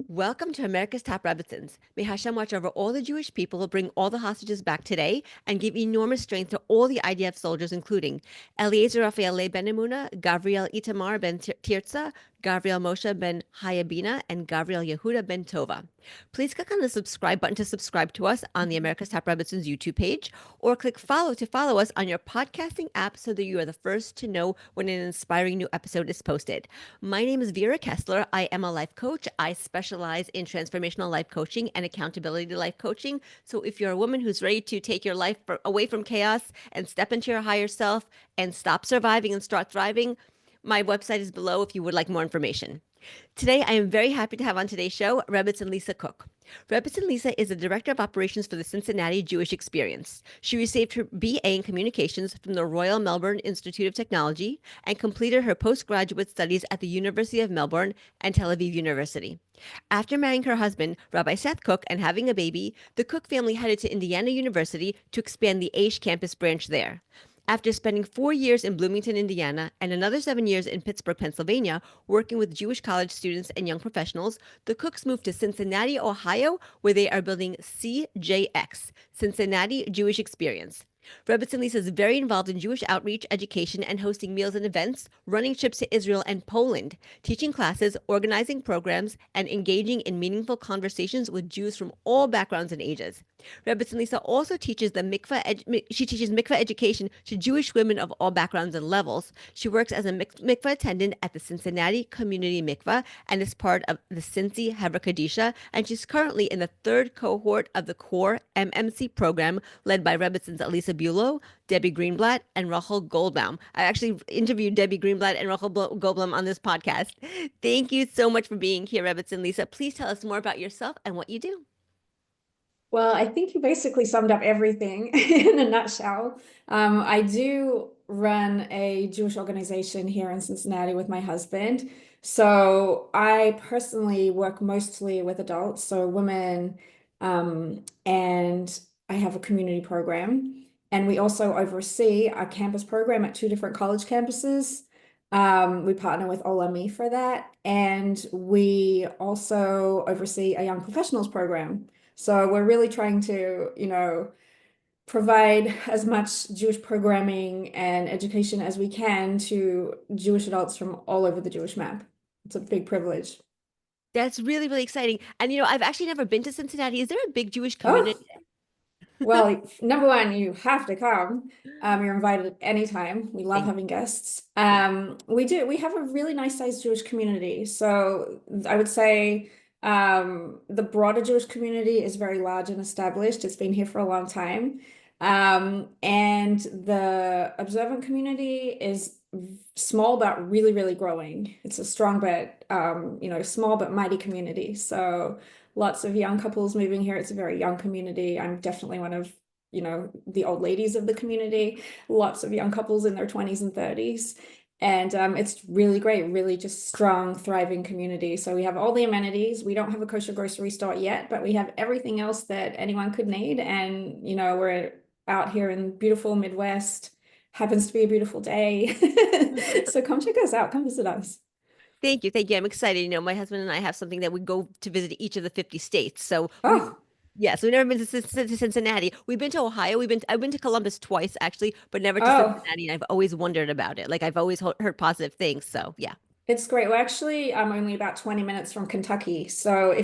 Welcome to America's Top Rebbetzins. May Hashem watch over all the Jewish people, bring all the hostages back today, and give enormous strength to all the IDF soldiers, including Eliezer Raphael ben Emuna, Gavriel Itamar ben Tirza, Gavriel Moshe ben Hayabina, and Gavriel Yehuda ben Tova. Please click on the subscribe button to subscribe to us on the America's Top Rebbetzins YouTube page, or click follow to follow us on your podcasting app so that you are the first to know when an inspiring new episode is posted. My name is Vera Kessler. I am a life coach. I specialize in transformational life coaching and accountability life coaching. So if you're a woman who's ready to take your life away from chaos and step into your higher self and stop surviving and start thriving, my website is below if you would like more information. Today, I am very happy to have on today's show Rebbetzin Lisa Cook. Rebbetzin Lisa is the Director of Operations for the Cincinnati Jewish Experience. She received her BA in Communications from the Royal Melbourne Institute of Technology and completed her postgraduate studies at the University of Melbourne and Tel Aviv University. After marrying her husband, Rabbi Seth Cook, and having a baby, the Cook family headed to Indiana University to expand the Aish campus branch there. After spending 4 years in Bloomington, Indiana, and another 7 years in Pittsburgh, Pennsylvania, working with Jewish college students and young professionals, the Cooks moved to Cincinnati, Ohio, where they are building CJX, Cincinnati Jewish Experience. Rebbetzin Lisa is very involved in Jewish outreach, education, and hosting meals and events, running trips to Israel and Poland, teaching classes, organizing programs, and engaging in meaningful conversations with Jews from all backgrounds and ages. Rebbetzin Lisa also teaches she teaches mikvah education to Jewish women of all backgrounds and levels. She works as a mikvah attendant at the Cincinnati Community Mikvah and is part of the Cincy chevra kadisha, and she's currently in the third cohort of the Core MMC Program led by Rebbetzins Aliza Bulow, Debbie Greenblatt, and Rochel Goldbaum. I actually interviewed Debbie Greenblatt and Rochel Goldbaum on this podcast. Thank you so much for being here, Rebbetzin Lisa. Please tell us more about yourself and what you do. Well, I think you basically summed up everything in a nutshell. I do run a Jewish organization here in Cincinnati with my husband. So I personally work mostly with adults, so women, and I have a community program. And we also oversee a campus program at two different college campuses. We partner with Olami for that. And we also oversee a young professionals program. So we're really trying to, provide as much Jewish programming and education as we can to Jewish adults from all over the Jewish map. It's a big privilege. That's really, really exciting. And I've actually never been to Cincinnati. Is there a big Jewish Oh, community? well, number one, you have to come. You're invited anytime. We love Thank having guests. you. We have a really nice sized Jewish community. So I would say the broader Jewish community is very large and established. It's been here for a long time. And the observant community is small but really, really growing. It's a strong but small but mighty community. So lots of young couples moving here. It's a very young community. I'm definitely one of, the old ladies of the community. Lots of young couples in their 20s and 30s. And it's really great, really just strong, thriving community. So we have all the amenities. We don't have a kosher grocery store yet, but we have everything else that anyone could need. And, we're out here in beautiful Midwest. Happens to be a beautiful day. So come check us out. Come visit us. Thank you. Thank you. I'm excited. My husband and I have something that we go to visit each of the 50 states. So Oh, yes, we've never been to Cincinnati. We've been to Ohio. I've been to Columbus twice actually, but never to oh. Cincinnati. And I've always wondered about it. Like I've always heard positive things. So yeah. It's great. Well, actually, I'm only about 20 minutes from Kentucky. So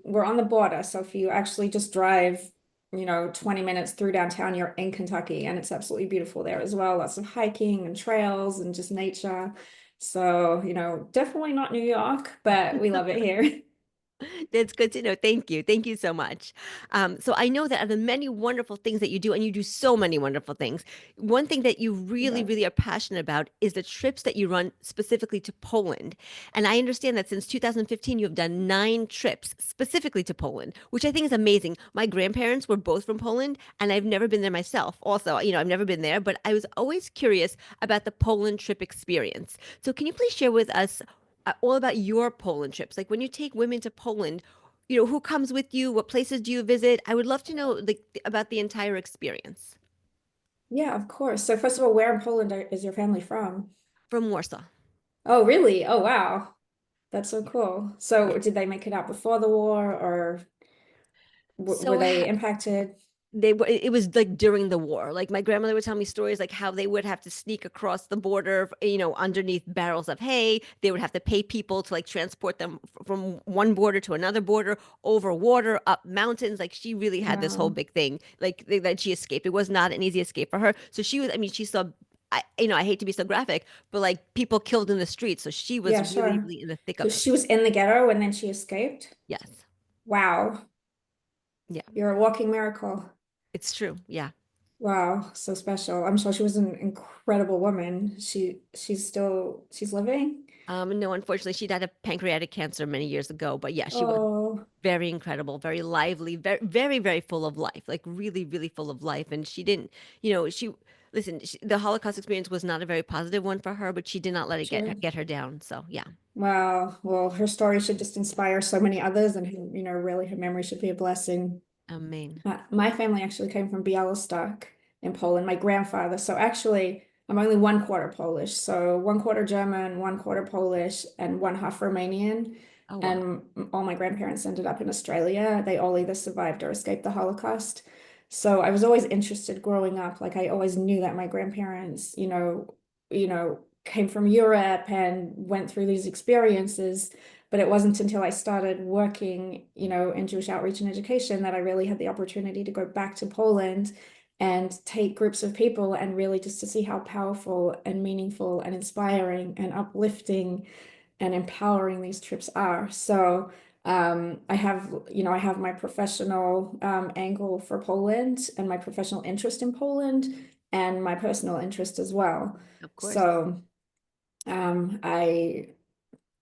we're on the border. So if you actually just drive, 20 minutes through downtown, you're in Kentucky, and it's absolutely beautiful there as well. Lots of hiking and trails and just nature. So, definitely not New York, but we love it here. That's good to know. Thank you. Thank you so much. So I know that of the many wonderful things that you do, and you do so many wonderful things, one thing that you really, Yeah. really are passionate about is the trips that you run specifically to Poland. And I understand that since 2015, you have done 9 trips specifically to Poland, which I think is amazing. My grandparents were both from Poland, and I've never been there myself. Also, I've never been there, but I was always curious about the Poland trip experience. So can you please share with us all about your Poland trips. Like when you take women to Poland, who comes with you? What places do you visit? I would love to know about the entire experience Yeah, of course. So first of all, where in Poland is your family from? from Warsaw. Oh, really? Oh, wow. That's so Yeah. cool. Yeah. So did they make it out before the war, or were So they impacted? it was like during the war. Like my grandmother would tell me stories like how they would have to sneak across the border, underneath barrels of hay. They would have to pay people to like transport them from one border to another border, over water, up mountains. Like she really had this whole Wow. big thing like that she escaped. It was not an easy escape for her. So she was, I mean, she saw, I hate to be so graphic, but like people killed in the streets. So she was Yeah, really, sure. really in the thick So of it. she was in the ghetto and then she escaped. Yes. Wow. Yeah. You're a walking miracle. It's true. Yeah. Wow, so special. I'm sure she was an incredible woman. She's living. No, unfortunately, she died of pancreatic cancer many years ago. But yeah, she was Oh, very incredible, very lively, very, very, very full of life, like really, really full of life. And she didn't, listen, the Holocaust experience was not a very positive one for her, but she did not let it sure. get her down. So yeah, Wow. Well, her story should just inspire so many others, and really her memory should be a blessing. amen. My family actually came from Bialystok in Poland. My grandfather. So actually, I'm only one quarter Polish. So one quarter German, one quarter Polish, and one half Romanian. Oh wow. And all my grandparents ended up in Australia. They all either survived or escaped the Holocaust. So I was always interested growing up. Like I always knew that my grandparents, came from Europe and went through these experiences. But it wasn't until I started working, in Jewish outreach and education that I really had the opportunity to go back to Poland and take groups of people and really just to see how powerful and meaningful and inspiring and uplifting and empowering these trips are. So I have my professional angle for Poland and my professional interest in Poland and my personal interest as well. Of course. So I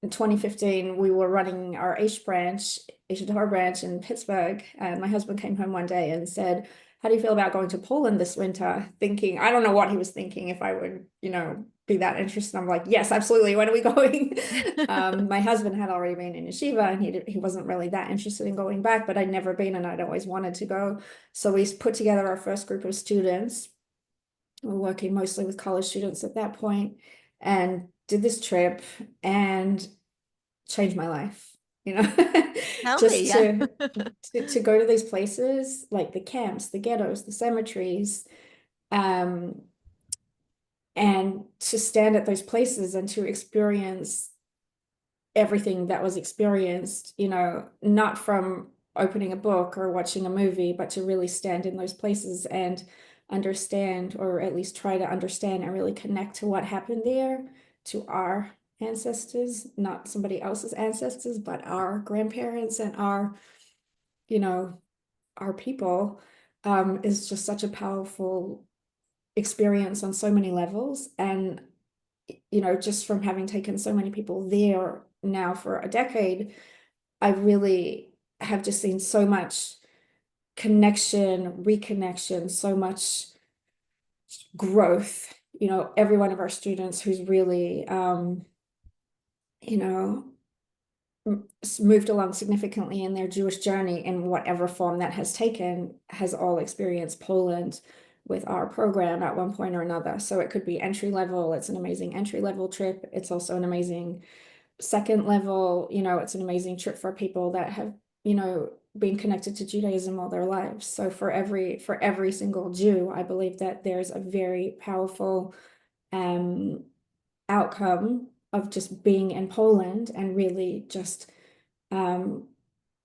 in 2015, we were running our Asian Tower branch in Pittsburgh, and my husband came home one day and said, "How do you feel about going to Poland this winter?" Thinking, I don't know what he was thinking if I would, be that interested. I'm like, yes, absolutely. When are we going? My husband had already been in yeshiva, and he wasn't really that interested in going back, but I'd never been, and I'd always wanted to go. So we put together our first group of students. We were working mostly with college students at that point, and did this trip, and changed my life, Tell me, just yeah. to go to these places like the camps, the ghettos, the cemeteries, um, and to stand at those places and to experience everything that was experienced, not from opening a book or watching a movie, but to really stand in those places and understand, or at least try to understand and really connect to what happened there, to our ancestors, not somebody else's ancestors, but our grandparents and you know, our people, is just such a powerful experience on so many levels. And just from having taken so many people there now for a decade, I really have just seen so much connection, reconnection, so much growth. Every one of our students who's really, you know, moved along significantly in their Jewish journey in whatever form that has taken, has all experienced Poland with our program at one point or another. So it could be entry level. It's an amazing entry level trip. It's also an amazing second level, it's an amazing trip for people that have, been connected to Judaism all their lives. So for every single Jew, I believe that there's a very powerful um outcome of just being in Poland and really just um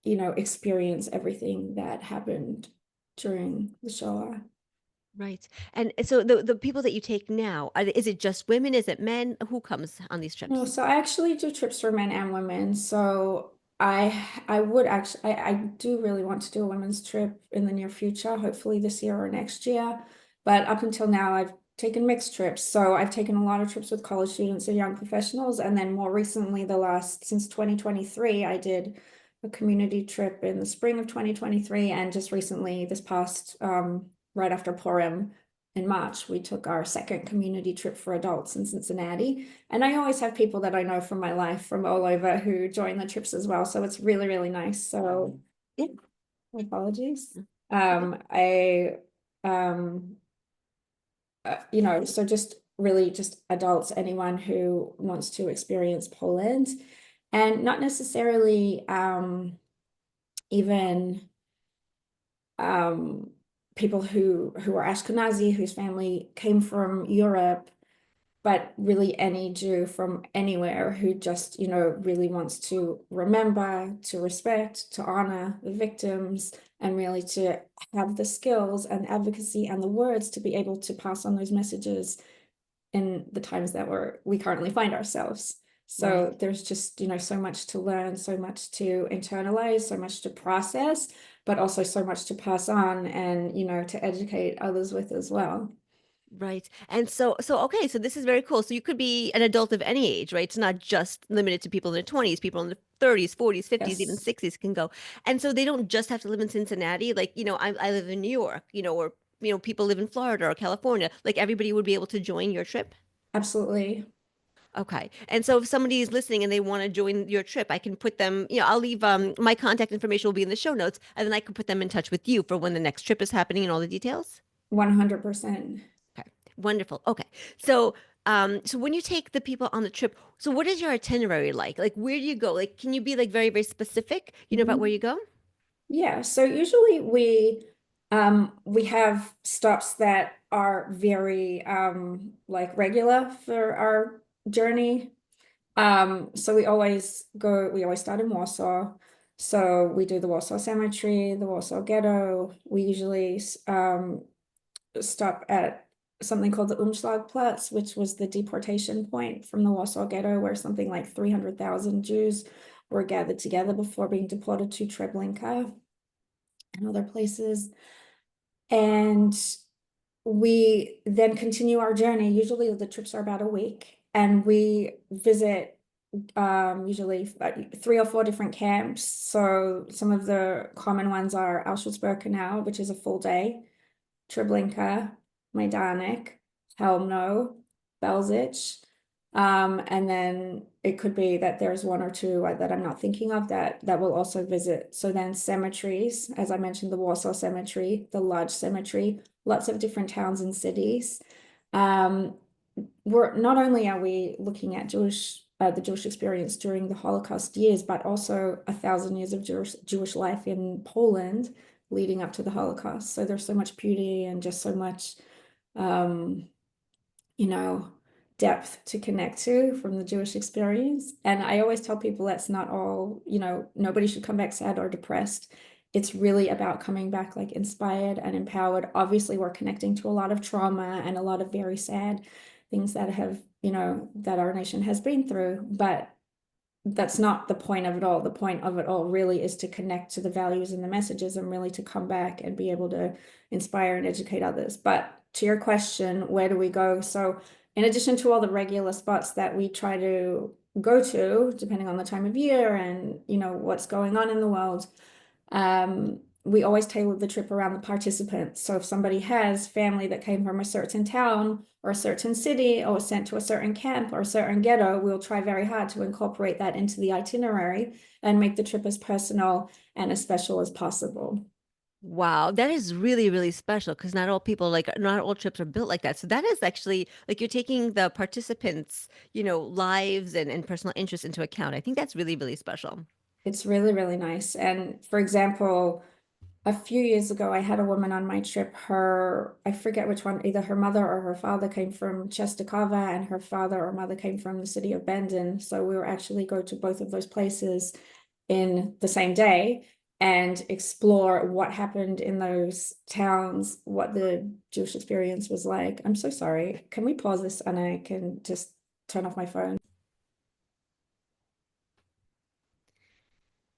experience everything that happened during the Shoah. Right. And so the people that you take now, is it just women? Is it men? Who comes on these No, trips? so I actually do trips for men and women. So I would actually I do really want to do a women's trip in the near future, hopefully this year or next year. But up until now I've taken mixed trips. So I've taken a lot of trips with college students and young professionals. And then more recently, since 2023, I did a community trip in the spring of 2023. And just recently, this past right after Purim in March, we took our second community trip for adults in Cincinnati. And I always have people that I know from my life from all over who join the trips as well. So it's really, really nice. So yeah, my apologies. I so just really just adults, anyone who wants to experience Poland. and not necessarily even um, people who are Ashkenazi, whose family came from Europe, but really any Jew from anywhere who just, really wants to remember, to respect, to honor the victims, and really to have the skills and advocacy and the words to be able to pass on those messages in the times that we currently find ourselves. Right. So there's just, so much to learn, so much to internalize, so much to process, but also so much to pass on and, to educate others with as well. Right. And okay, so this is very cool. So you could be an adult of any age, right? It's not just limited to people in their 20s, people in their 30s, 40s, 50s, even Yes, 60s can go. And so they don't just have to live in Cincinnati. Like, I live in New York, or, people live in Florida or California. Like everybody would be able to join your trip. absolutely. Okay. And so if somebody is listening and they want to join your trip, I can put them, I'll leave my contact information will be in the show notes, and then I can put them in touch with you for when the next trip is happening and all the details. 100%. Okay, wonderful. Okay, so when you take the people on the trip, so what is your itinerary like? Like, where do you go? Like, can you be like very, very specific, about where Mhm. you go? Yeah, so usually we have stops that are very like regular for our journey. So we always start in Warsaw. So we do the Warsaw Cemetery, the Warsaw Ghetto. We usually stop at something called the Umschlagplatz, which was the deportation point from the Warsaw Ghetto, where something like 300,000 Jews were gathered together before being deported to Treblinka and other places. And we then continue our journey. Usually the trips are about a week, and we visit usually 3 or 4 different camps. So some of the common ones are Auschwitz-Birkenau, which is a full day, Treblinka, Majdanek, Helmno, Belzec. And then it could be that there's one or two that I'm not thinking of that will also visit. So then cemetaries, as I mentioned, the Warsaw Cemetery, the large cemetery, lots of different towns and cities. Um, we're not only are we looking at the Jewish experience during the Holocaust years, but also 1,000 years of Jewish life in Poland leading up to the Holocaust. So there's so much beauty and just so much, um, you know, depth to connect to from the Jewish experience. And I always tell people that's not all, nobody should come back sad or depressed. It's really about coming back like inspired and empowered. Obviously, we're connecting to a lot of trauma and a lot of very sad things that have, that our nation has been through. But that's not the point of it all. The point of it all really is to connect to the values and the messages and really to come back and be able to inspire and educate others. But to your question, where do we go? So, in addition to all the regular spots that we try to go to, depending on the time of year and what's going on in the world, we always tailor the trip around the participants. So if somebody has family that came from a certain town or a certain city or was sent to a certain camp or a certain ghetto, we'll try very hard to incorporate that into the itinerary and make the trip as personal and as special as possible. Wow, that is really, really special because not all people like not all trips are built like that. So that is actually like you're taking the participants, lives and personal interests into account. I think that's really, really special. It's really, really nice. And for example, a few years ago, I had a woman on my trip. I forget which one, either her mother or her father came from Czestochowa, and her father or mother came from the city of Bendon. So we were actually go to both of those places in the same day and explore what happened in those towns, what the Jewish experience was like. I'm so sorry. Can we pause this and I can just turn off my phone?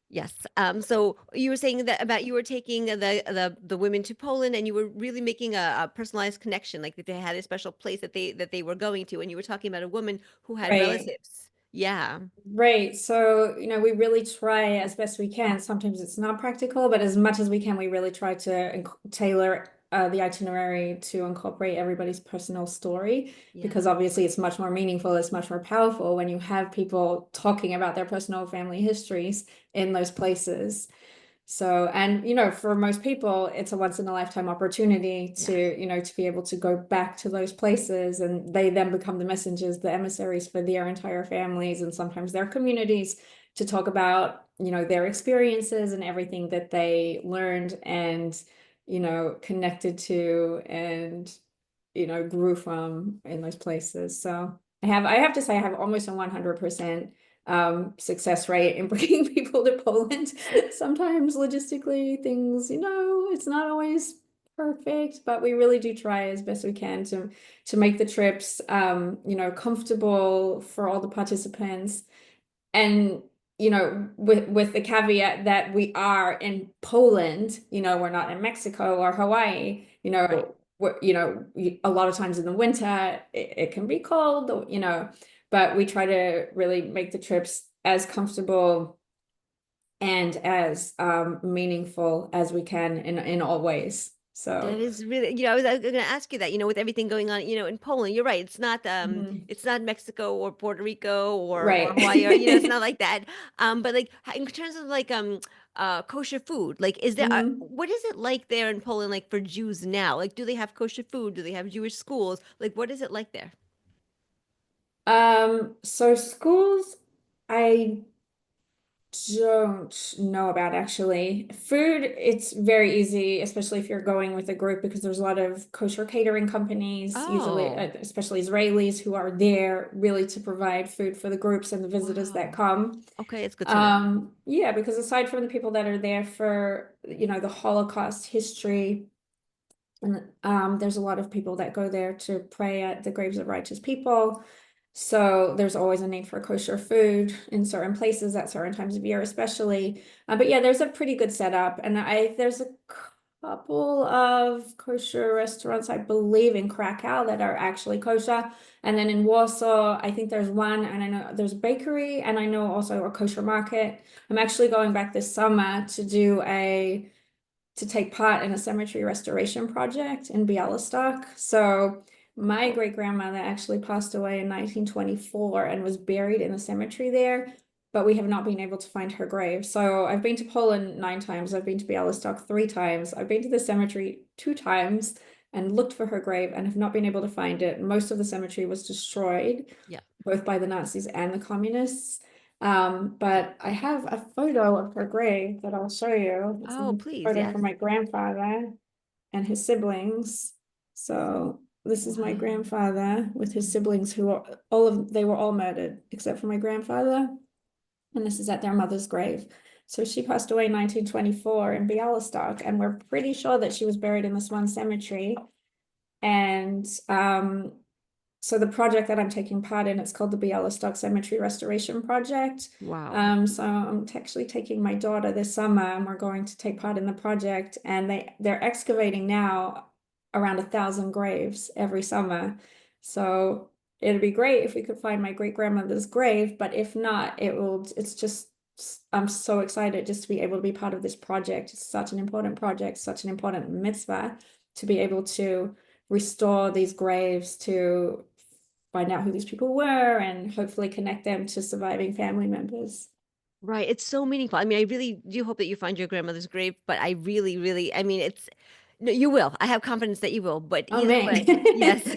Yes. So you were saying that about you were taking the women to Poland and you were really making a personalized connection, like that they had a special place that they were going to, and you were talking about a woman who had Right. relatives. Yeah. Right. So, we really try as best we can. Sometimes it's not practical, but as much as we can, we really try to tailor the itinerary to incorporate everybody's personal story, Yeah. because obviously it's much more meaningful, it's much more powerful when you have people talking about their personal family histories in those places. So, and for most people, it's a once in a lifetime opportunity Yeah. to be able to go back to those places, and they then become the messengers, the emissaries for their entire families and sometimes their communities to talk about, their experiences and everything that they learned and, connected to and, grew from in those places. So I have to say I have almost a 100% success rate in bringing people to Poland. Sometimes logistically things, it's not always perfect, but we really do try as best we can to make the trips, comfortable for all the participants. And, with the caveat that we are in Poland, we're not in Mexico or Hawaii, Right. a lot of times in the winter it can be cold, but we try to really make the trips as comfortable and as meaningful as we can in all ways. That So, is really, I was going to ask you that, with everything going on, in Poland, you're right. mhm. It's not Mexico or Puerto Rico or Right. Hawaii or, it's not like that. But like in terms of like kosher food, like Mhm. what is it like there in Poland, like for Jews now? Like, do they have kosher food? Do they have Jewish schools? Like, what is it like there? So schools, I don't know about actually. Food, it's very easy, especially if you're going with a group, because there's a lot of kosher catering companies, usually, Oh, especially Israelis, who are there really to provide food for the groups and the visitors that wow. come. Okay, it's good to know. Yeah, because aside from the people that are there for, the Holocaust history, and there's a lot of people that go there to pray at the graves of righteous people. So there's always a need for kosher food in certain places at certain times of year, especially. But yeah, there's a pretty good setup, and there's a couple of kosher restaurants, I believe, in Krakow that are actually kosher, and then in Warsaw, I think there's one, and I know there's a bakery, and I know also a kosher market. I'm actually going back this summer to take part in a cemetery restoration project in Bialystok. So my Oh, great grandmother actually passed away in 1924 and was buried in the cemetery there, but we have not been able to find her grave. So I've been to Poland 9 times. I've been to Bialystok 3 times. I've been to the cemetery 2 times and looked for her grave and have not been able to find it. Most of the cemetery was destroyed, yeah. both by the Nazis and the communists. But I have a photo of her grave that I'll show you. It's a Oh, please, photo yes. from my grandfather and his siblings. So this is my Wow. grandfather with his siblings who are they were all murdered except for my grandfather. And this is at their mother's grave. So she passed away in 1924 in Bialystok, and we're pretty sure that she was buried in this one cemetery. And so the project that I'm taking part in, it's called the Bialystok Cemetery Restoration Project. Wow. So I'm actually taking my daughter this summer, and we're going to take part in the project. And they're excavating now around 1,000 graves every summer. So it'd be great if we could find my great grandmother's grave, but if not, it's just, I'm so excited just to be able to be part of this project. It's such an important project, such an important mitzvah to be able to restore these graves, to find out who these people were and hopefully connect them to surviving family members. Right. It's so meaningful. I mean, I really do hope that you find your grandmother's grave, but I really, really, I mean, no, you will. I have confidence that you will, but Oh either man. way, yes.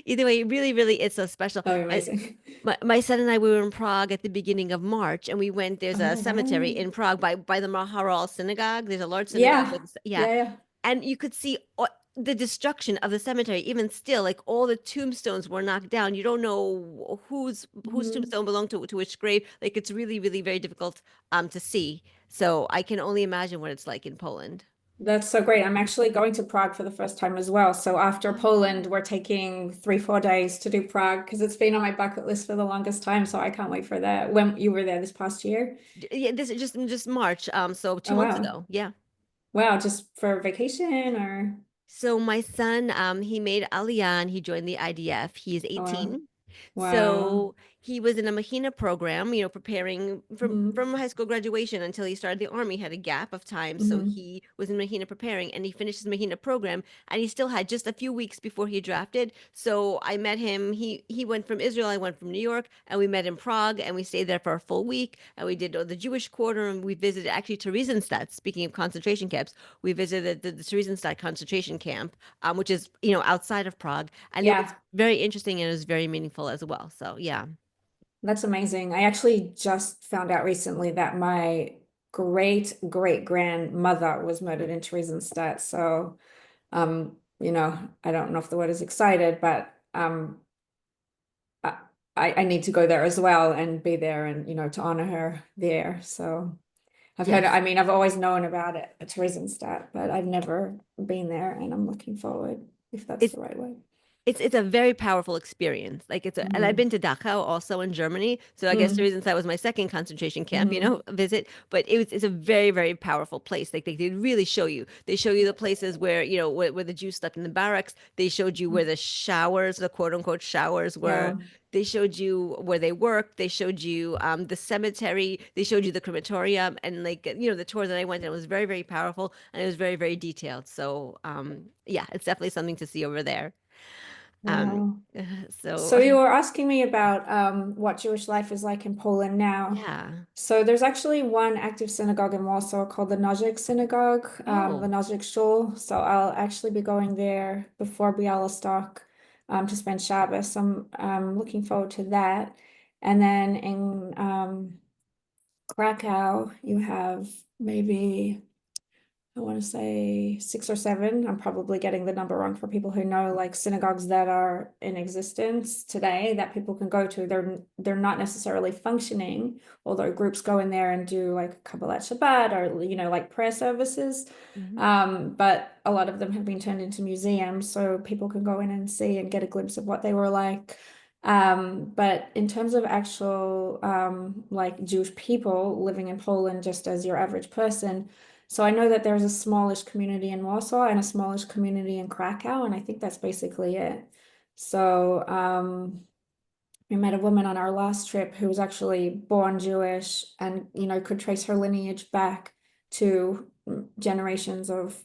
Either way, really, really, it's so special. Oh, My, amazing. my son and I, we were in Prague at the beginning of March, and we went, there's a Oh, cemetery wow. in Prague by the Maharal synagogue. There's a large synagogue Yeah. with, yeah. Yeah, yeah. And you could see the destruction of the cemetery. Even still, like all the tombstones were knocked down. You don't know whose Mhm. tombstone belonged to which grave. Like it's really, really very difficult to see. So I can only imagine what it's like in Poland. That's so great. I'm actually going to Prague for the first time as well. So after Oh. Poland, we're taking 3, 4 days to do Prague because it's been on my bucket list for the longest time. So I can't wait for that. When you were there this past year. Yeah, this is just March. So two Oh, months wow. ago. Yeah. Wow, just for vacation or So my son, he made Aliyah and he joined the IDF. He's oh wow. 18. Wow. So he was in a Mahina program, preparing Hmm. from high school graduation until he started the army, had a gap of time. So Hmm. he was in Mahina preparing and he finished his Mahina program and he still had just a few weeks before he drafted. So I met him. He went from Israel, I went from New York, and we met in Prague and we stayed there for a full week and we did the Jewish quarter and we visited actually Theresienstadt, speaking of concentration camps. We visited the Theresienstadt concentration camp, which is, outside of Prague. And it was Yeah. very interesting and it was very meaningful as well. So, yeah. That's amazing. I actually just found out recently that my great great grandmother was murdered in Theresienstadt. So, I don't know if the word is excited, but I, I need to go there as well and be there and, to honor her there. So I've heard, Yes. I mean, I've always known about it, Theresienstadt, but I've never been there and I'm looking forward, if that's It's the right word. it's a very powerful experience. Like and I've Mm-hmm. been to Dachau also in Germany. So I guess the Mm-hmm. reason that was my second concentration camp, Mm-hmm. visit. But it's a very, very powerful place. Like they really show you. They show you the places where, where the Jews slept in the barracks. They showed you where the showers, the quote unquote showers were. Yeah. They showed you where they worked. They showed you the cemetery. They showed you the crematorium. And like, the tour that I went on was very, very powerful and it was very, very detailed. So yeah, it's definitely something to see over there. Um, Wow. so So you were asking me about what Jewish life is like in Poland now. yeah. So there's actually one active synagogue in Warsaw called the Nozick Synagogue, the Oh, Nozick Shul. So I'll actually be going there before Bialystok to spend Shabbos. So I'm looking forward to that. And then in Krakow, you have maybe I want to say six or seven. I'm probably getting the number wrong for people who know like synagogues that are in existence today that people can go to. They're not necessarily functioning, although groups go in there and do like Kabbalat Shabbat or like prayer services. hmm But a lot of them have been turned into museums, so people can go in and see and get a glimpse of what they were like. But in terms of actual like Jewish people living in Poland, just as your average person. So I know that there's a smallish community in Warsaw and a smallish community in Krakow, and I think that's basically it. So we met a woman on our last trip who was actually born Jewish and, could trace her lineage back to generations of,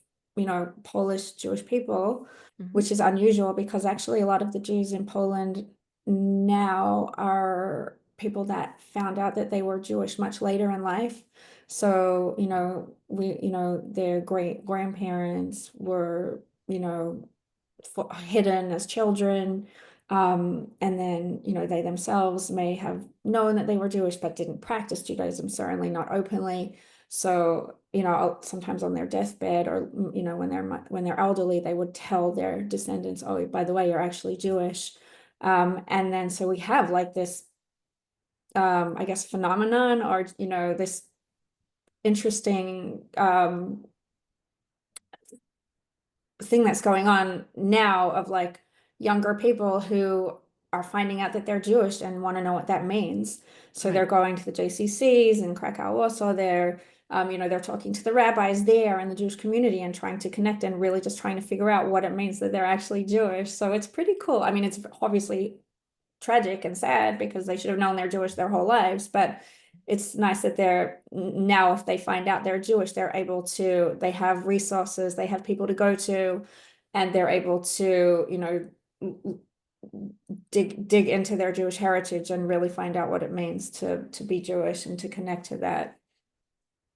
Polish Jewish people, hmm which is unusual because actually a lot of the Jews in Poland now are people that found out that they were Jewish much later in life. So, their great grandparents were, hidden as children. And then, they themselves may have known that they were Jewish, but didn't practice Judaism, certainly not openly. So, sometimes on their deathbed or, when they're elderly, they would tell their descendants, oh, by the way, you're actually Jewish. And then so we have like this, I guess, phenomenon or, this interesting thing that's going on now of like younger people who are finding out that they're Jewish and want to know what that means. So they're Right. going to the JCCs in Krakow also. They're talking to the rabbis there in the Jewish community and trying to connect and really just trying to figure out what it means that they're actually Jewish. So it's pretty cool. I mean, it's obviously tragic and sad because they should have known they're Jewish their whole lives, but it's nice that they're now, if they find out they're Jewish, they have resources, they have people to go to, and they're able to, dig into their Jewish heritage and really find out what it means to be Jewish and to connect to that.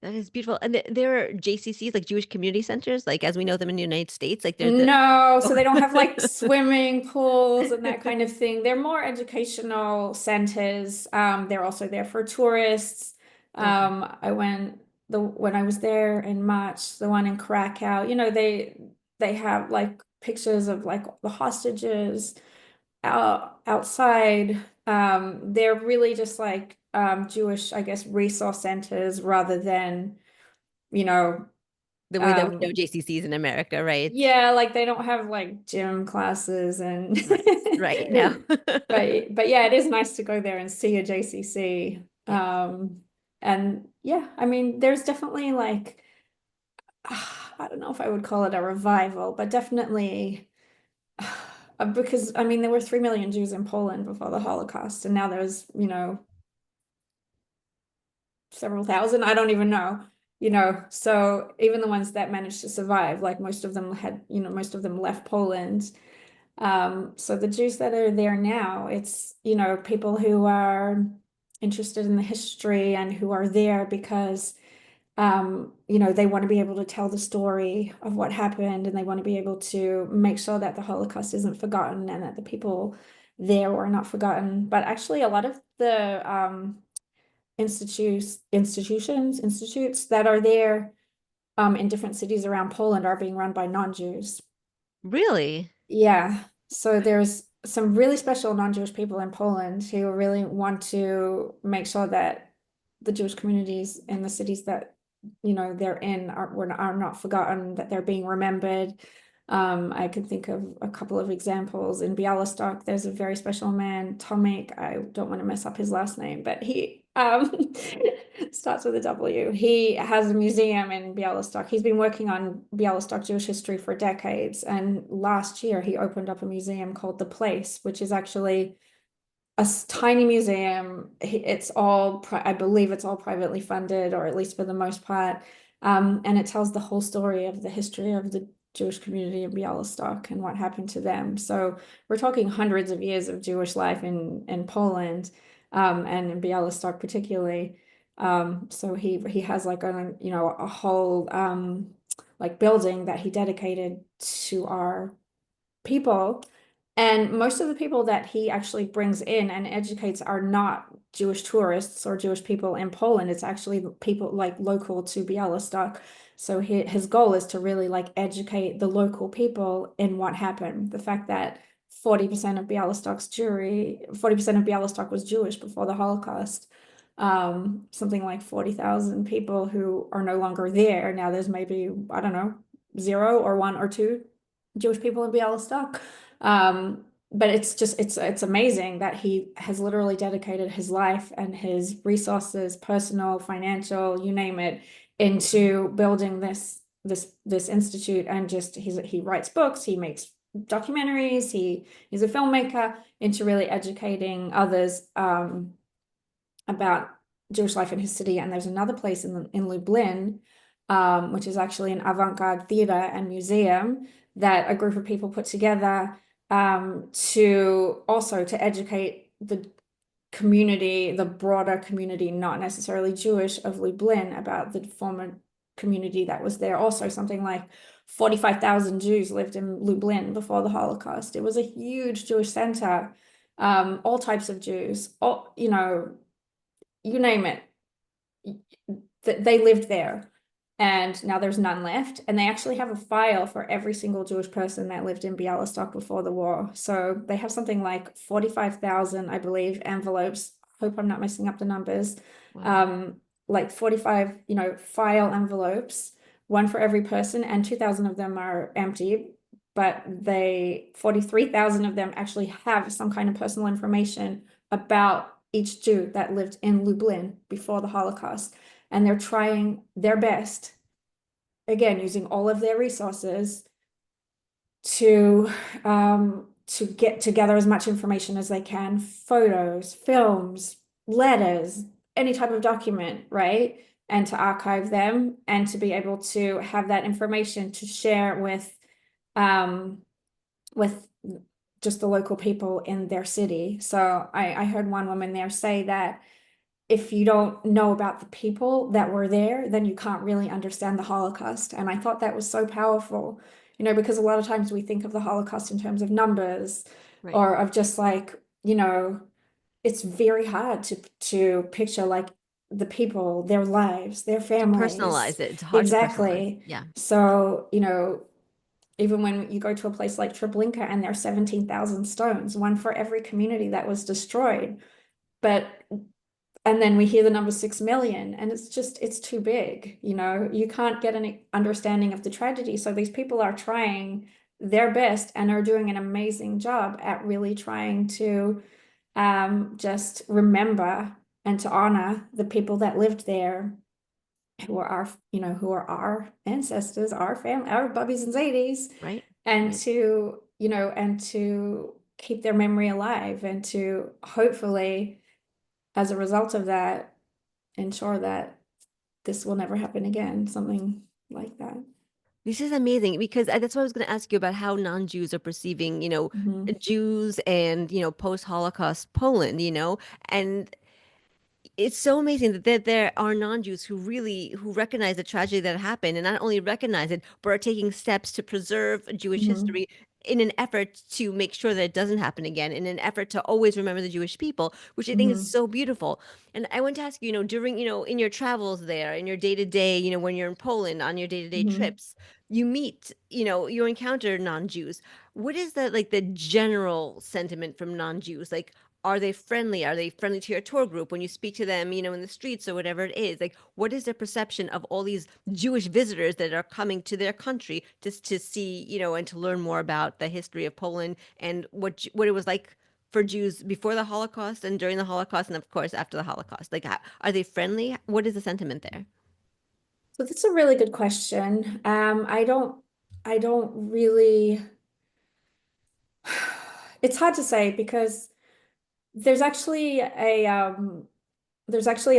That is beautiful. And there are JCCs, like Jewish community centers, like as we know them in the United States. Like they're the No, oh. so they don't have like swimming pools and that kind of thing. They're more educational centers. They're also there for tourists. Okay. I went when I was there in March, the one in Krakow, they have like pictures of like the hostages outside. They're really just like Jewish, I guess, resource centers rather than, you know, The way that we know um JCCs in America, right? yeah, like they don't have like gym classes and Right. Right. No. but yeah, it is nice to go there and see a JCC. Yes. And yeah, I mean, there's definitely like I don't know if I would call it a revival, but definitely because I mean there were 3 million Jews in Poland before the Holocaust, and now there's, several thousand, I don't even know. So even the ones that managed to survive, like most of them left Poland. So the Jews that are there now, it's, people who are interested in the history and who are there because, they want to be able to tell the story of what happened and they want to be able to make sure that the Holocaust isn't forgotten and that the people there were not forgotten. But actually, a lot of the institutes that are there in different cities around Poland are being run by non-Jews. Really? Yeah. So there's some really special non-Jewish people in Poland who really want to make sure that the Jewish communities in the cities that, they're in are not forgotten, that they're being remembered. I can think of a couple of examples. In Bialystok, there's a very special man, Tomek. I don't want to mess up his last name, but he starts with a W. He has a museum in Bialystok. He's been working on Bialystok Jewish history for decades, and last year he opened up a museum called The Place, which is actually a tiny museum. I believe it's all privately funded, or at least for the most part. And it tells the whole story of the history of the Jewish community in Bialystok and what happened to them. So we're talking hundreds of years of Jewish life in Poland, and in Bialystok particularly. So he has like a whole like building that he dedicated to our people. And most of the people that he actually brings in and educates are not Jewish tourists or Jewish people in Poland. It's actually people like local to Bialystok. So his goal is to really like educate the local people in what happened. The fact that 40% of 40% of Bialystok was Jewish before the Holocaust. Something like 40,000 people who are no longer there. Now there's maybe, I don't know, zero or one or two Jewish people in Bialystok. But it's amazing that he has literally dedicated his life and his resources, personal, financial, you name it, into building this institute. And just he writes books, he makes documentaries, he's a filmmaker, into really educating others about Jewish life in his city. And there's another place in Lublin, which is actually an avant-garde theater and museum that a group of people put together to educate the community, the broader community, not necessarily Jewish, of Lublin, about the former community that was there. Also, something like 45,000 Jews lived in Lublin before the Holocaust. It was a huge Jewish center, all types of Jews, all, you name it, they lived there. And now there's none left. And they actually have a file for every single Jewish person that lived in Bialystok before the war. So they have something like 45,000, I believe, envelopes. Hope I'm not messing up the numbers. Wow. Like 45, file envelopes, one for every person, and 2,000 of them are empty. But 43,000 of them actually have some kind of personal information about each Jew that lived in Lublin before the Holocaust. And they're trying their best, again, using all of their resources to get together as much information as they can, photos, films, letters, any type of document, right? And to archive them and to be able to have that information to share with just the local people in their city. So I heard one woman there say that if you don't know about the people that were there, then you can't really understand the Holocaust. And I thought that was so powerful, because a lot of times we think of the Holocaust in terms of numbers, Right. or of just like, it's very hard to picture like the people, their lives, their To families. personalize it, it's hard to personalize. Exactly. Yeah. So, even when you go to a place like Treblinka and there's 17,000 stones, one for every community that was destroyed. But and then we hear the number 6 million, and it's too big. You can't get an understanding of the tragedy. So these people are trying their best and are doing an amazing job at really trying to just remember and to honor the people that lived there, who are our ancestors, our family, our bubbies and zadies, Right. and Right. to keep their memory alive, and to hopefully, as a result of that, ensure that this will never happen again, something like that. This is amazing because that's what I was going to ask you about how non-Jews are perceiving, Mhm. Jews and, post-Holocaust Poland, and it's so amazing that there are non-Jews who recognize the tragedy that happened and not only recognize it, but are taking steps to preserve Jewish Mhm. history in an effort to make sure that it doesn't happen again, in an effort to always remember the Jewish people, which I think is Hmm. so beautiful. And I want to ask you, during, in your travels there, in your day-to-day, when you're in Poland on your day-to-day Hmm. trips, you meet, you encounter non-Jews. What is the like the general sentiment from non-Jews? Like, are they friendly? Are they friendly to your tour group when you speak to them, in the streets or whatever it is? Like, what is their perception of all these Jewish visitors that are coming to their country just to see, and to learn more about the history of Poland and what it was like for Jews before the Holocaust and during the Holocaust and of course after the Holocaust? Like, are they friendly? What is the sentiment there? So that's a really good question. I don't really, it's hard to say because there's actually a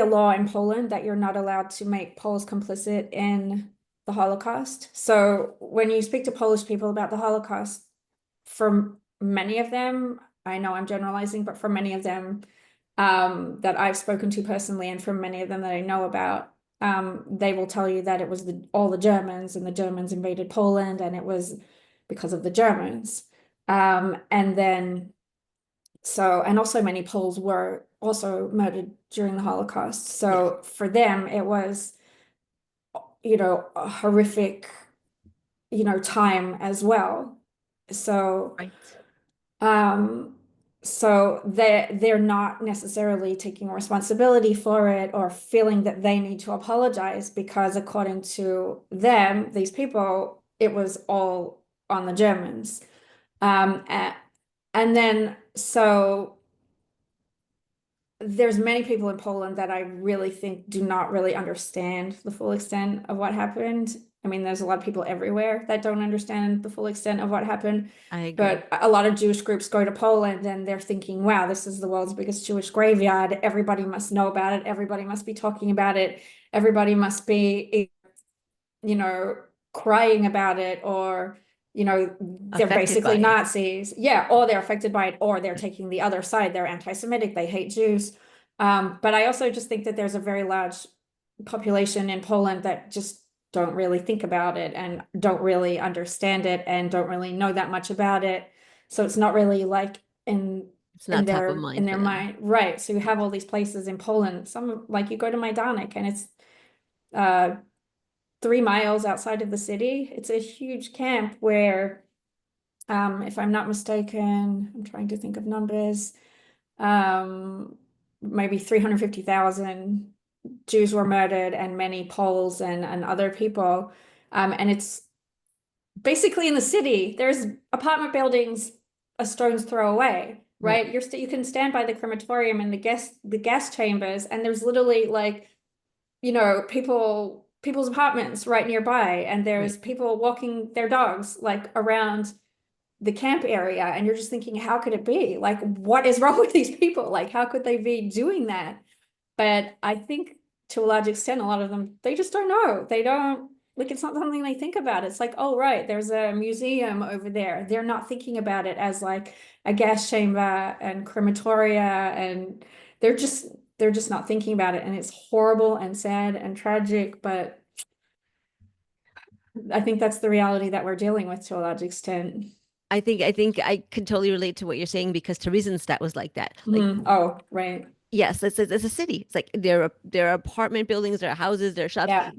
law in Poland that you're not allowed to make Poles complicit in the Holocaust. So when you speak to Polish people about the Holocaust, for many of them, I know I'm generalizing, but for many of them that I've spoken to personally, and from many of them that I know about, they will tell you that it was all the Germans, and the Germans invaded Poland, and it was because of the Germans. And then and also many Poles were also murdered during the Holocaust. Yes, So for them, it was, a horrific, time as well. So, right. um, they're not necessarily taking responsibility for it or feeling that they need to apologize because according to them, these people, it was all on the Germans. And then there's many people in Poland that I really think do not really understand the full extent of what happened. I mean, there's a lot of people everywhere that don't understand the full extent of what happened. I agree. But a lot of Jewish groups go to Poland and they're thinking, wow, this is the world's biggest Jewish graveyard. Everybody must know about it. Everybody must be talking about it. Everybody must be, you know, crying about it, or, they're Affected basically by it. Nazis. Yeah, or they're affected by it, or they're taking the other side. They're anti-Semitic, they hate Jews. But I also just think that there's a very large population in Poland that just don't really think about it and don't really understand it and don't really know that much about it. So it's not really like in It's not top of in mind for their them. mind. Right. So you have all these places in Poland. Some like you go to Majdanek and it's uh 3 miles outside of the city. It's a huge camp where, if I'm not mistaken, I'm trying to think of numbers, um, maybe 350,000 Jews were murdered and many Poles and other people. And it's basically in the city. There's apartment buildings a stone's throw away, Right. right? You can stand by the crematorium and the gas chambers, and there's literally like people's apartments right nearby, and Right. there's people walking their dogs like around the camp area, and you're just thinking, how could it be? Like, what is wrong with these people? Like, how could they be doing that? But I think to a large extent, a lot of them, they just don't know. They don't, like, it's not something they think about. It's like, oh, right, there's a museum over there. They're not thinking about it as like a gas chamber and crematoria, and they're just they're just not thinking about it. And it's horrible and sad and tragic, but I think that's the reality that we're dealing with to a large extent. I think I could totally relate to what you're saying because Theresienstadt was like that. Like, Mhm. Oh, right. yes, it's a city. It's like there are apartment buildings, there are houses, there are shops. Yeah,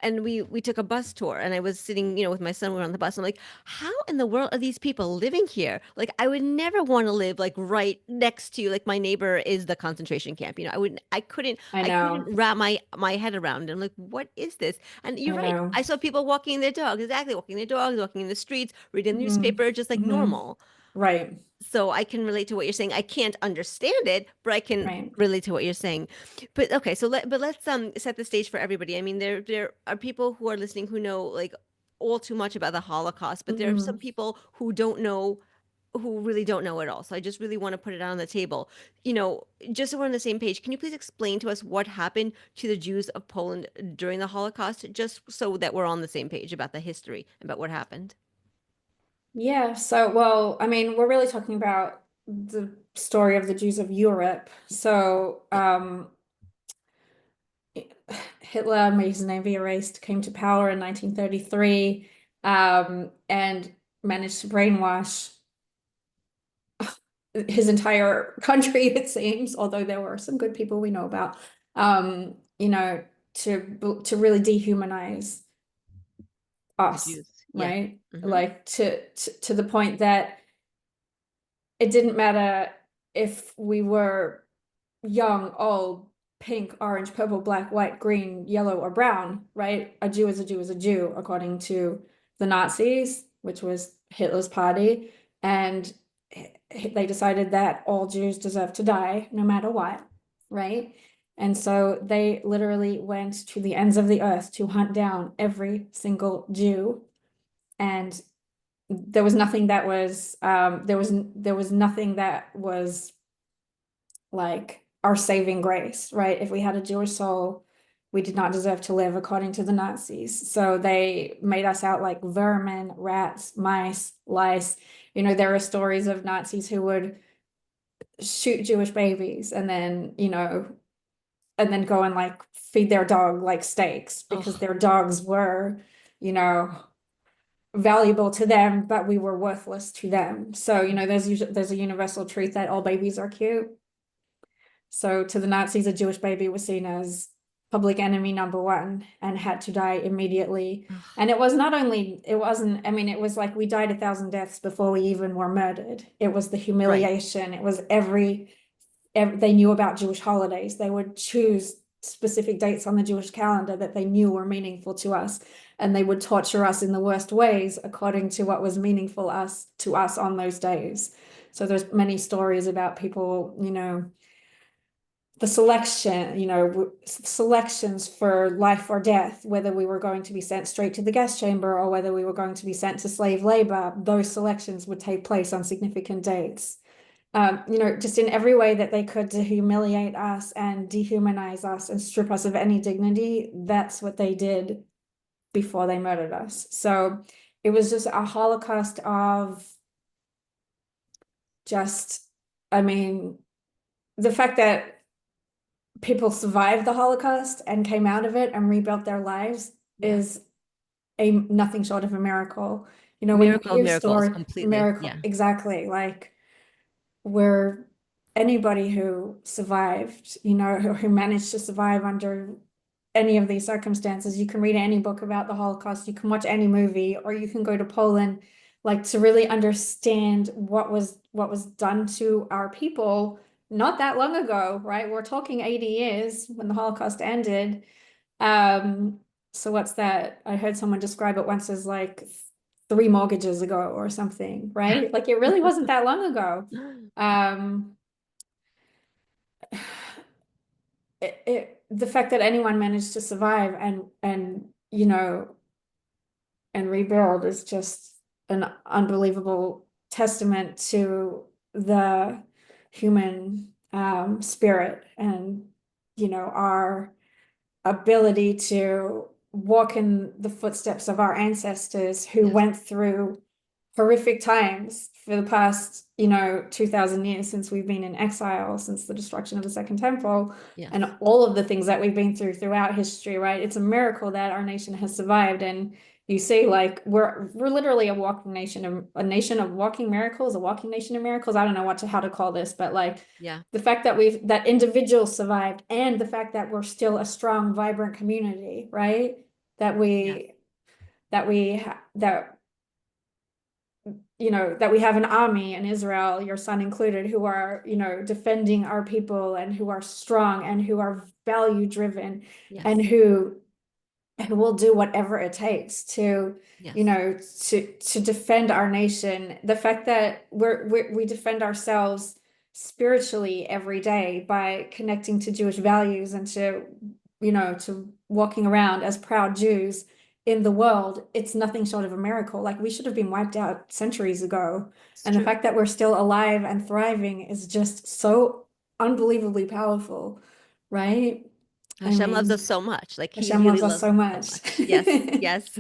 And we took a bus tour, and I was sitting, with my son. We were on the bus. I'm like, how in the world are these people living here? Like, I would never want to live like right next to, like, my neighbor is the concentration camp. I I couldn't know. wrap my head around it. I'm like, what is this? And you're I right. know. I saw people walking their dogs, exactly, walking their dogs, walking in the streets, reading the Hmm. newspaper, just like Hmm. normal. Right, So I can relate to what you're saying. I can't understand it, but I can right. relate to what you're saying. But okay, let's set the stage for everybody. I mean, there are people who are listening who know like all too much about the Holocaust, but there are some Hmm. people who don't know, who really don't know at all. So I just really want to put it on the table. Just so we're on the same page, can you please explain to us what happened to the Jews of Poland during the Holocaust, just so that we're on the same page about the history, about what happened? Yeah, so, well, I mean, we're really talking about the story of the Jews of Europe. So, Yeah. Hitler, may his name be erased, came to power in 1933. And managed to brainwash his entire country, it seems, although there were some good people we know about, you know, to really dehumanize The us, Jews. Yeah. right? Hmm. Like to the point that it didn't matter if we were young, old, pink, orange, purple, black, white, green, yellow, or brown, right? A Jew is a Jew is a Jew, according to the Nazis, which was Hitler's party. And they decided that all Jews deserve to die no matter what, right? And so they literally went to the ends of the earth to hunt down every single Jew. And there was nothing that was there was nothing that was like our saving grace, right? If we had a Jewish soul, we did not deserve to live according to the Nazis. So they made us out like vermin, rats, mice, lice. You know, there are stories of Nazis who would shoot Jewish babies and then, you know, and then go and like feed their dog like steaks because Oh, their dogs were, you know, valuable to them, but we were worthless to them. So, you know, there's a universal truth that all babies are cute. So to the Nazis, a Jewish baby was seen as public enemy number one and had to die immediately. And it was not only, it wasn't, I mean, it was like we died 1,000 deaths before we even were murdered. It was the right. humiliation. It was they knew about Jewish holidays. They would choose specific dates on the Jewish calendar that they knew were meaningful to us. And they would torture us in the worst ways according to what was meaningful to us on those days. So there's many stories about people, you know, the selection, you know, selections for life or death, whether we were going to be sent straight to the gas chamber or whether we were going to be sent to slave labor, those selections would take place on significant dates. You know, just in every way that they could to humiliate us and dehumanize us and strip us of any dignity, that's what they did before they murdered us. So it was just a Holocaust of just, I mean, the fact that people survived the Holocaust and came out of it and rebuilt their lives Yeah. is a nothing short of a miracle. You know, when you Miracle of hear miracles, story, completely. miracle, Yeah. exactly, like where anybody who survived, you know, who managed to survive under any of these circumstances, you can read any book about the Holocaust, you can watch any movie, or you can go to Poland, like to really understand what was done to our people not that long ago, right? We're talking 80 years when the Holocaust ended. Um, so what's that? I heard someone describe it once as like 3 mortgages ago or something, right? Like it really wasn't that long ago. Um, the fact that anyone managed to survive and you know and rebuild is just an unbelievable testament to the human spirit and you know our ability to walk in the footsteps of our ancestors who Yes. went through horrific times for the past, you know, 2,000 years since we've been in exile, since the destruction of the Second Temple, Yes. and all of the things that we've been throughout history, right? It's a miracle that our nation has survived. And you see, like, we're literally a walking nation, a nation of walking miracles, a walking nation of miracles. I don't know how to call this, but like Yeah. the fact that that individuals survived and the fact that we're still a strong, vibrant community, right? That Yes. we that you know, that we have an army in Israel, your son included, who are, you know, defending our people and who are strong and who are value driven and Yes. who will do whatever it takes to, you Yes. know, to defend our nation. The fact that we defend ourselves spiritually every day by connecting to Jewish values and to, you know, to walking around as proud Jews in the world, it's nothing short of a miracle. Like we should have been wiped out centuries ago. It's And the true. fact that we're still alive and thriving is just so unbelievably powerful, right? I Hashem loves us mean, so much. Like he Hashem really loves us loves so us so much. much. Yes, yes,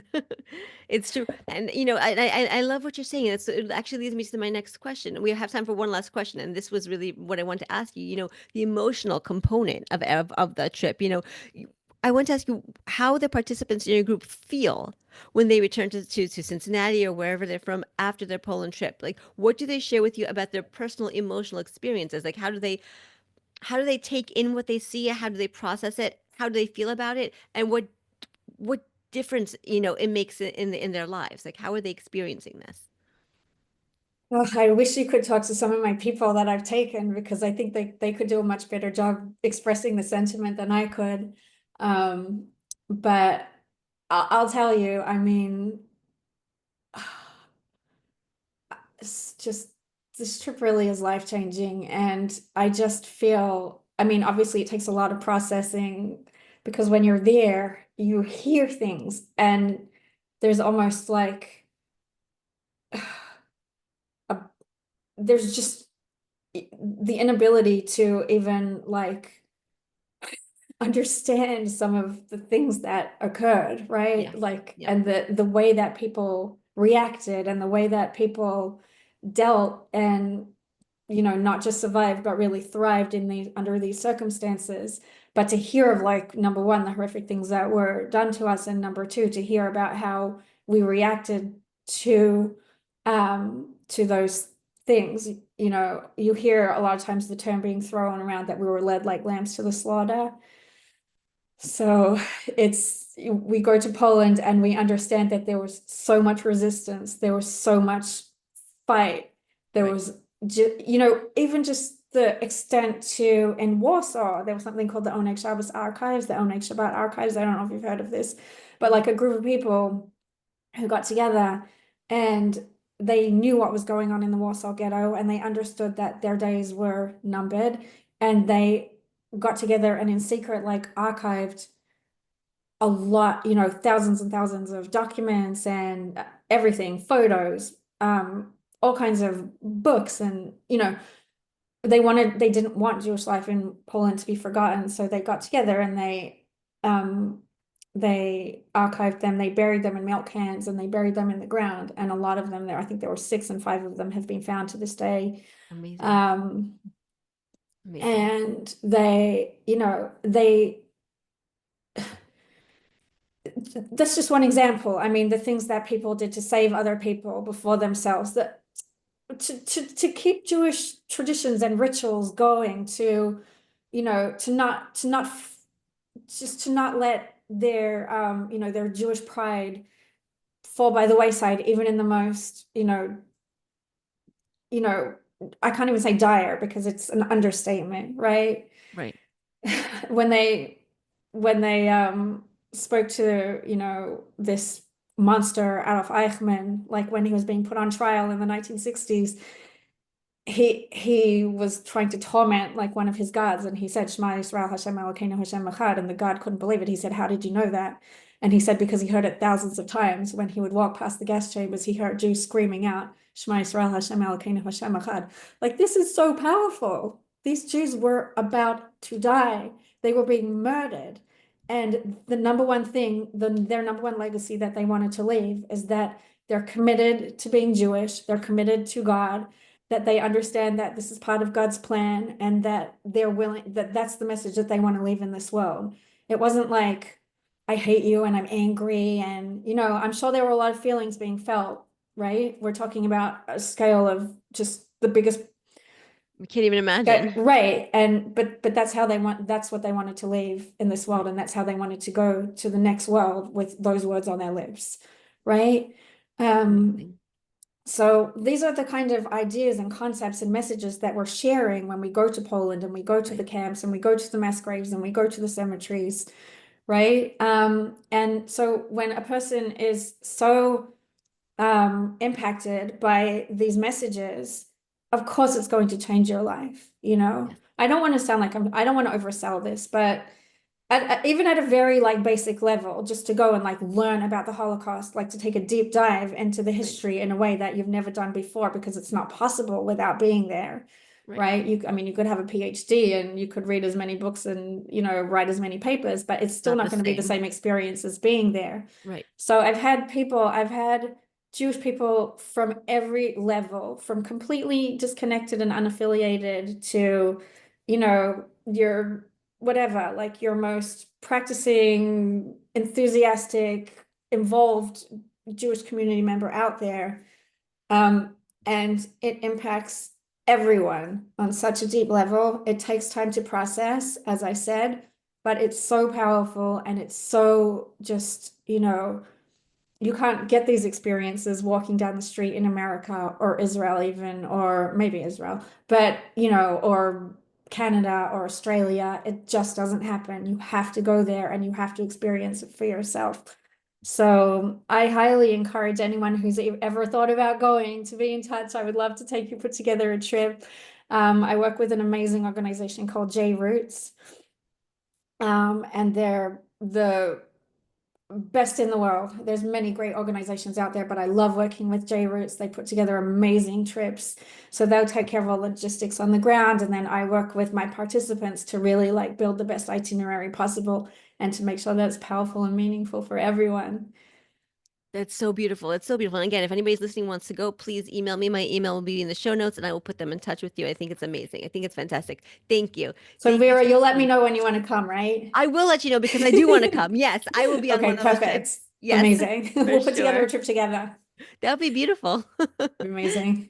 it's true. And you know, I love what you're saying. It actually leads me to my next question. We have time for one last question, and this was really what I want to ask you. You know, the emotional component of the trip. You know, I want to ask you. how the participants in your group feel when they return to Cincinnati or wherever they're from after their Poland trip. Like, what do they share with you about their personal emotional experiences? Like, how do they take in what they see? How do they process it? How do they feel about it? And what difference, it makes in their lives? Like, how are they experiencing this? Oh, I wish you could talk to some of my people that I've taken, because I think they could do a much better job expressing the sentiment than I could. Um, but I'll tell you, I mean, it's just, this trip really is life-changing. And I just feel, I mean, obviously it takes a lot of processing, because when you're there, you hear things and there's almost like a, there's just the inability to even like understand some of the things that occurred, right? Yes. Like, Yep. and the way that people reacted and the way that people dealt and, not just survived, but really thrived in these under these circumstances. But to hear of, like, number one, the horrific things that were done to us, and number two, to hear about how we reacted to those things. You hear a lot of times the term being thrown around that we were led like lambs to the slaughter. So we go to Poland and we understand that there was so much resistance, there was so much fight, there Right. was, even just the extent to, in Warsaw, there was something called the Oneg Shabbos Archives, the Oneg Shabbat Archives. I don't know if you've heard of this, but like a group of people who got together and they knew what was going on in the Warsaw Ghetto, and they understood that their days were numbered, and they got together and in secret like archived a lot, thousands and thousands of documents and everything, photos, all kinds of books. And they didn't want Jewish life in Poland to be forgotten, so they got together and they archived them, they buried them in milk cans, and they buried them in the ground. And a lot of them, I think there were six, and five of them have been found to this day. Amazing. um Amazing. and they that's just one example. I mean, the things that people did to save other people before themselves, that to keep Jewish traditions and rituals going, to not let their Jewish pride fall by the wayside, even in the most, you know, I can't even say dire, because it's an understatement, right? Right. When they spoke to, this monster Adolf Eichmann, like when he was being put on trial in the 1960s, he was trying to torment like one of his gods, and he said, Shema Yisrael Hashem Elokeinu Hashem Echad, and the god couldn't believe it. He said, how did you know that? And he said, because he heard it thousands of times. When he would walk past the gas chambers, he heard Jews screaming out, Shema Yisrael Hashem Elokeinu Hashem Echad. Like, this is so powerful. These Jews were about to die. They were being murdered. And the number one thing, their number one legacy that they wanted to leave, is that they're committed to being Jewish, they're committed to God, that they understand that this is part of God's plan, and that they're willing, that's the message that they want to leave in this world. It wasn't like, I hate you and I'm angry, and I'm sure there were a lot of feelings being felt, right? We're talking about a scale of just the biggest. We can't even imagine. Right. And but that's what they wanted to leave in this world, Right. and that's how they wanted to go to the next world, with those words on their lips, right? Um Amazing. so these are the kind of ideas and concepts and messages that we're sharing when we go to Poland, and we go to the Right. camps, and we go to the mass graves, and we go to the cemeteries, right? And so when a person is so impacted by these messages, of course it's going to change your life, Yes. I don't want to sound like I don't want to oversell this, but even at a very like basic level, just to go and like learn about the Holocaust, like to take a deep dive into the Right. history in a way that you've never done before, because it's not possible without being there, Right. right? I mean, you could have a PhD and you could read as many books and, write as many papers, but it's still Not not the going to be the same. same experience as being there. Right. So I've had Jewish people from every level, from completely disconnected and unaffiliated to, your whatever, like your most practicing, enthusiastic, involved Jewish community member out there. And it impacts everyone on such a deep level. It takes time to process, as I said, but it's so powerful and it's so just, you can't get these experiences walking down the street in America or Israel even, or maybe Israel, but or Canada or Australia. It just doesn't happen. You have to go there and you have to experience it for yourself. So I highly encourage anyone who's ever thought about going to be in touch. I would love to take you put together a trip. I work with an amazing organization called J Roots, and they're the best in the world. There's many great organizations out there, but I love working with J Roots. They put together amazing trips. So they'll take care of all logistics on the ground. And then I work with my participants to really like build the best itinerary possible and to make sure that it's powerful and meaningful for everyone. That's so beautiful. It's so beautiful. And again, if anybody's listening wants to go, please email me. My email will be in the show notes and I will put them in touch with you. I think it's amazing. I think it's fantastic. Thank you. So Thank you Vera, so you'll let me much. know when you want to come, right? I will let you know because I do want to come. Yes, I will be on Okay, one of those trips. perfect. Yes, Amazing. for We'll put together a sure. trip together. That would be beautiful. Amazing.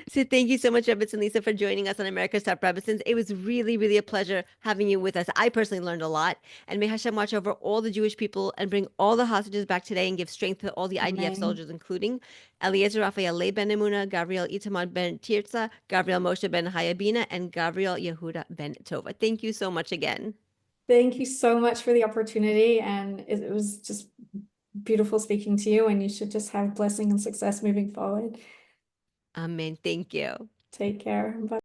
So thank you so much, Rebbetzin Lisa, for joining us on America's Top Rebbetzins. It was really, really a pleasure having you with us. I personally learned a lot. And may Hashem watch over all the Jewish people and bring all the hostages back today and give strength to all the IDF Amen. soldiers, including Eliezer Raphael Leib ben Emuna, Gabriel Itamar ben Tirza, Gabriel Moshe ben Hayabina, and Gabriel Yehuda ben Tova. Thank you so much again. Thank you so much for the opportunity. And it was just beautiful speaking to you. And you should just have blessing and success moving forward. Amen. Thank you. Take care. Bye.